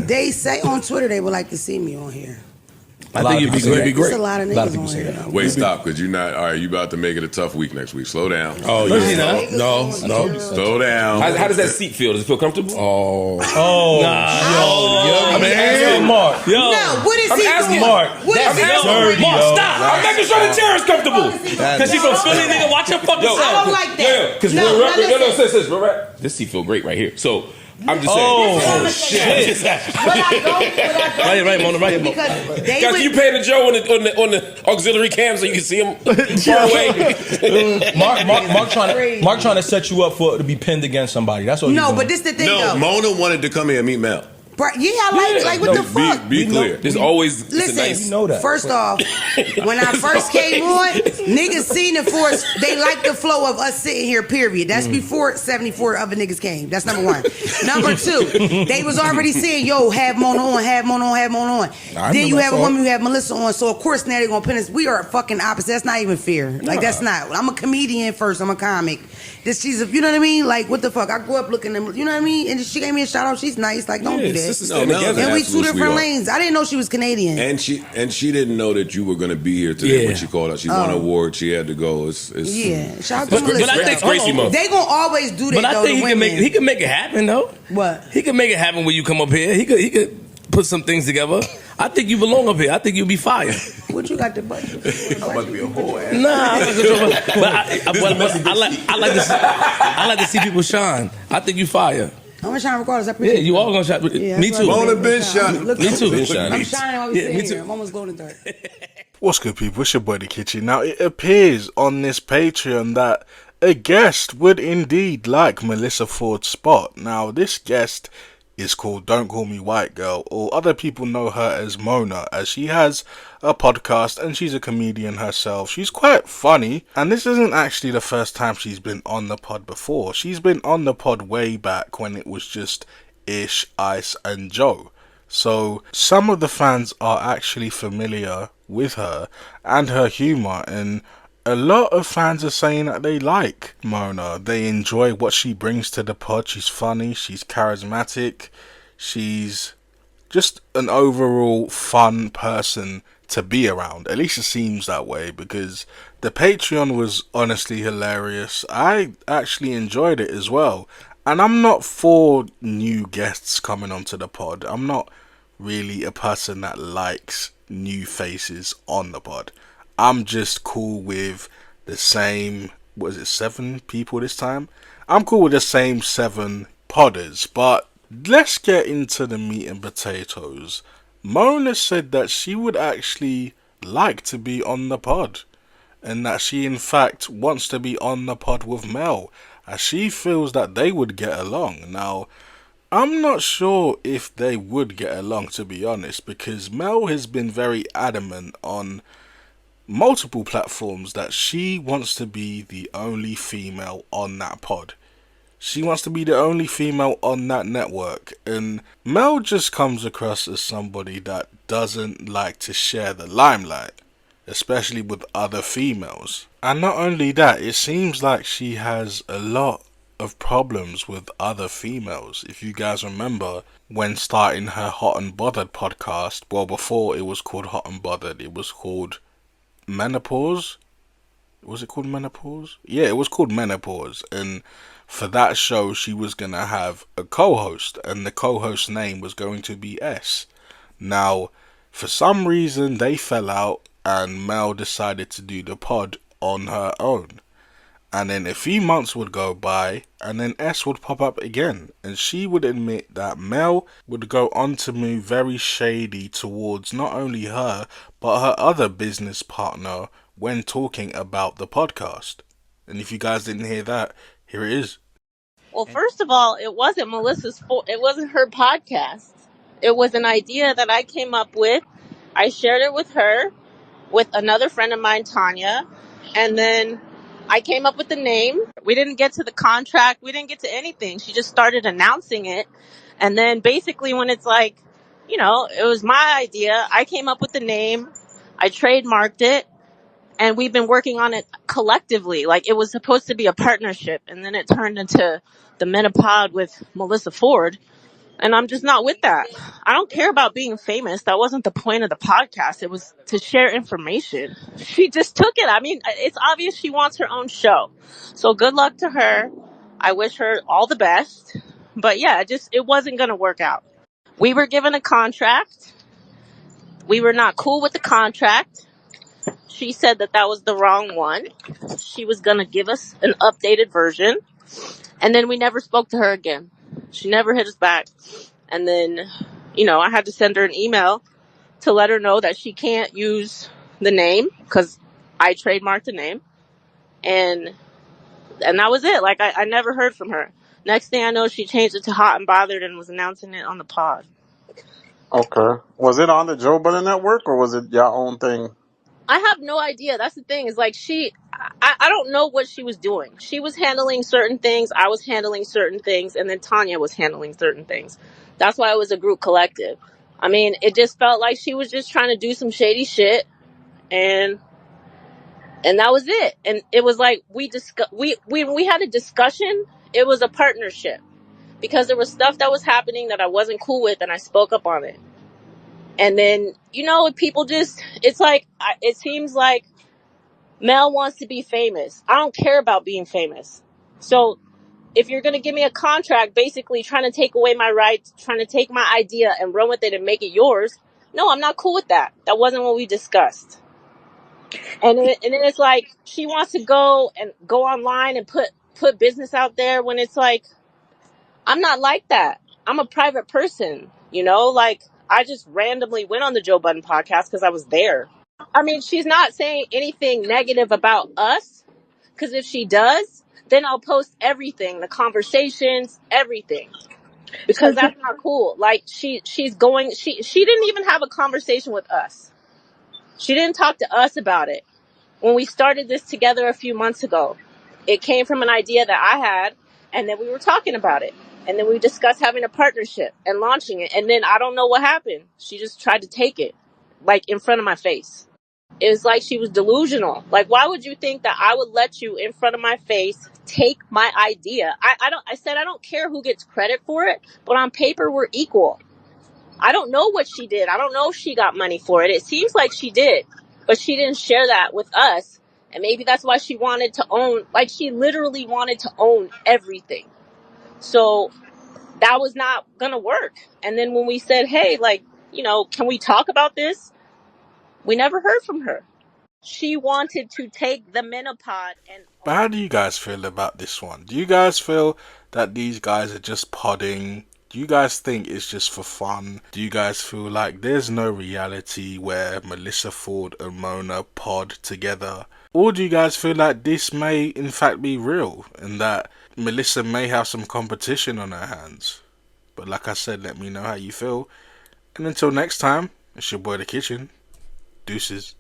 They say on Twitter they would like to see me on here. I think you'd be great. There's a lot of niggas on here. Wait, stop, because you're not. All right, you about to make it a tough week next week. Slow down. Oh, yeah. No. Slow down. How does that seat feel? Does it feel comfortable? Yo. I'm asking Mark. No, what is he doing? Mark. What is he doing? Mark, stop. I'm making sure the chair is comfortable. Because she's from Philly, nigga. Watch your fucking self. I don't like that. Because sis, this seat feel great right here. So I'm just saying. Oh, shit. Right, Mona, right. Guys, you pay the Joe on the auxiliary cam so you can see him far away. Mark trying to set you up to be pinned against somebody. That's all. No, but this the thing though. Mona wanted to come here and meet Mel. Like what the fuck? Be clear. There's always Listen, we know that. First off, when I first came on, niggas seen it for us. They liked the flow of us sitting here, period. That's before 74 other niggas came. That's number one. Number two, they was already saying, yo, have Mona on. Then you have a woman, you have Melissa on. So, of course, now they're going to pin us. We are fucking opposite. That's not even fair. Like, that's not. I'm a comedian first. I'm a comic. She's you know what I mean? Like, what the fuck? I grew up looking at, you know what I mean? And she gave me a shout out. She's nice. Like, don't do that. And we two different lanes. I didn't know she was Canadian. And she didn't know that you were going to be here today when she called out. She won an award. She had to go. Shout out to Melissa. But I think they going to always do that, But I think he can make it happen, though. What? He can make it happen when you come up here. He could put some things together. I think you belong up here. I think you'll be fire. What you got the budget? I'm about to be a whore. Nah, I like to see people shine. I think you fire. I'm gonna shine regardless. I appreciate you all gonna shine. Yeah, me too. Mona been shining. Me too. I'm shining while we sitting here. I'm almost golden dark. What's good, people? It's your boy The Kitchen. Now, it appears on this Patreon that a guest would indeed like Melissa Ford's spot. Now, this guest is called Don't Call Me White Girl, or other people know her as Mona, as she has a podcast and she's a comedian herself. She's quite funny, and this isn't actually the first time she's been on the pod before. She's been on the pod way back when it was just Ish, Ice and Joe. So some of the fans are actually familiar with her and her humour, and a lot of fans are saying that they like Mona. They enjoy what she brings to the pod. She's funny, she's charismatic, she's just an overall fun person to be around. At least it seems that way, because the Patreon was honestly hilarious. I actually enjoyed it as well. And I'm not for new guests coming onto the pod. I'm not really a person that likes new faces on the pod. I'm just cool with the same, 7 people this time? I'm cool with the same 7 podders, but let's get into the meat and potatoes. Mona said that she would actually like to be on the pod, and that she in fact wants to be on the pod with Mel, as she feels that they would get along. Now, I'm not sure if they would get along, to be honest, because Mel has been very adamant on multiple platforms that she wants to be the only female on that pod. She wants to be the only female on that network, and Mel just comes across as somebody that doesn't like to share the limelight, especially with other females. And not only that, it seems like she has a lot of problems with other females. If you guys remember, when starting her Hot and Bothered podcast, well, before it was called Hot and Bothered, it was called Menopause. Was it called Menopause? Yeah, it was called Menopause. And for that show, she was going to have a co-host, and the co-host name was going to be S. Now, for some reason, they fell out, and Mel decided to do the pod on her own. And then a few months would go by, and then S would pop up again, and she would admit that Mel would go on to move very shady towards not only her, but her other business partner when talking about the podcast. And if you guys didn't hear that, here it is. Well, first of all, it wasn't Melissa's fault. It wasn't her podcast. It was an idea that I came up with. I shared it with her, with another friend of mine, Tanya, and then I came up with the name. We didn't get to the contract. We didn't get to anything. She just started announcing it. And then basically when it's like, you know, it was my idea. I came up with the name. I trademarked it. And we've been working on it collectively. Like, it was supposed to be a partnership. And then it turned into the Menopod with Melissa Ford. And I'm just not with that. I don't care about being famous. That wasn't the point of the podcast. It was to share information. She just took it. I mean, it's obvious she wants her own show. So good luck to her. I wish her all the best. But yeah, it wasn't going to work out. We were given a contract. We were not cool with the contract. She said that was the wrong one. She was going to give us an updated version. And then we never spoke to her again. She never hit us back. And then, I had to send her an email to let her know that she can't use the name because I trademarked the name. And that was it. Like, I never heard from her. Next thing I know, she changed it to Hot and Bothered and was announcing it on the pod. Okay. Was it on the Joe Budden Network or was it your own thing? I have no idea. That's the thing is like I don't know what she was doing. She was handling certain things. I was handling certain things. And then Tanya was handling certain things. That's why it was a group collective. I mean, it just felt like she was just trying to do some shady shit. And that was it. And it was like we had a discussion. It was a partnership because there was stuff that was happening that I wasn't cool with. And I spoke up on it. And then, people just, it's like, it seems like Mel wants to be famous. I don't care about being famous. So if you're going to give me a contract, basically trying to take away my rights, trying to take my idea and run with it and make it yours. No, I'm not cool with that. That wasn't what we discussed. And then it's like, she wants to go online and put business out there when it's like, I'm not like that. I'm a private person, like, I just randomly went on the Joe Budden podcast because I was there. I mean, she's not saying anything negative about us, because if she does, then I'll post everything, the conversations, everything, because that's not cool. Like, she didn't even have a conversation with us. She didn't talk to us about it. When we started this together a few months ago, it came from an idea that I had, and then we were talking about it. And then we discussed having a partnership and launching it. And then I don't know what happened. She just tried to take it, like, in front of my face. It was like she was delusional. Like, why would you think that I would let you in front of my face take my idea? I said I don't care who gets credit for it, but on paper we're equal. I don't know what she did. I don't know if she got money for it. It seems like she did, but she didn't share that with us. And maybe that's why she wanted to own, like, she literally wanted to own everything. So that was not going to work. And then when we said, hey, like, can we talk about this? We never heard from her. She wanted to take the Menopod and... But how do you guys feel about this one? Do you guys feel that these guys are just podding? Do you guys think it's just for fun? Do you guys feel like there's no reality where Melyssa Ford and Mona pod together? Or do you guys feel like this may in fact be real and that Melyssa may have some competition on her hands? But like I said, let me know how you feel. And until next time, it's your boy The Kitchen. Deuces.